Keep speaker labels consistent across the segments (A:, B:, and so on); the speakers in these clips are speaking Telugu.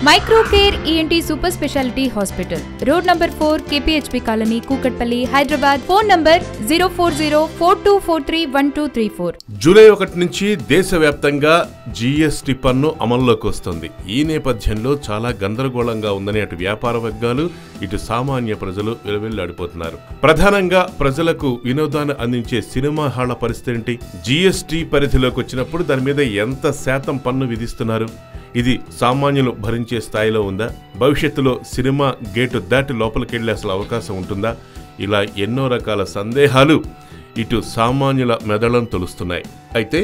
A: మైక్రోకేర్ ENT super speciality hospital, road number 4, KPHP కాలనీ, Kukatpally, Hyderabad. Phone number 04042431234.
B: July 1 నుంచి దేశవ్యాప్తంగా జీఎస్టీ పన్ను అమల్లోకి వస్తుంది. ఈ నేపథ్యంలో చాలా గందరగోళంగా ఉందని అటు వ్యాపార వర్గాలు, ఇటు సామాన్య ప్రజలు విలవిల్లాడిపోతున్నారు. ప్రధానంగా ప్రజలకు వినోదాన్ని అందించే సినిమా హాళ్ల పరిస్థితి ఏంటి? జీఎస్టీ పరిధిలోకి వచ్చినప్పుడు దాని మీద ఎంత శాతం పన్ను విధిస్తున్నారు? ఇది సామాన్యులు భరించే స్థాయిలో ఉందా? భవిష్యత్తులో సినిమా గేటు దాటి లోపలికెళ్లే అసలు అవకాశం ఉంటుందా? ఇలా ఎన్నో రకాల సందేహాలు ఇటు సామాన్యుల మెదళ్లను తొలుస్తున్నాయి. అయితే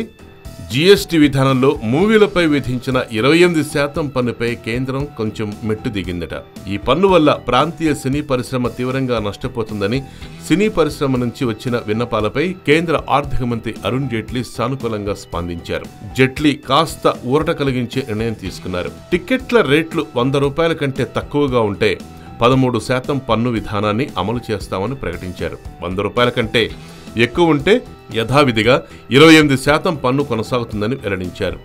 B: జీఎస్టీ విధానంలో మూవీలపై విధించిన 28% పన్నుపై కేంద్రం కొంచెం మెట్టు దిగిందట. ఈ పన్ను వల్ల ప్రాంతీయ సినీ పరిశ్రమ తీవ్రంగా నష్టపోతుందని సినీ పరిశ్రమ నుంచి వచ్చిన విన్నపాలపై కేంద్ర ఆర్థిక మంత్రి అరుణ్ జైట్లీ సానుకూలంగా స్పందించారు. జైట్లీ కాస్త ఊరట కలిగించే నిర్ణయం తీసుకున్నారు. టిక్కెట్ల రేట్లు ₹100 కంటే తక్కువగా ఉంటే 13% పన్ను విధానాన్ని అమలు చేస్తామని ప్రకటించారు. ₹100 కంటే ఎక్కువ ఉంటే యథావిధిగా 28% పన్ను కొనసాగుతుందని వెల్లడించారు.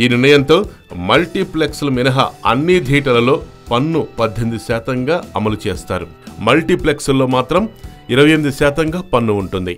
B: ఈ నిర్ణయంతో మల్టీప్లెక్స్లు మినహా అన్ని థియేటర్లలో పన్ను 18%గా అమలు చేస్తారు. మల్టీప్లెక్స్ల్లో మాత్రం 28%గా పన్ను ఉంటుంది.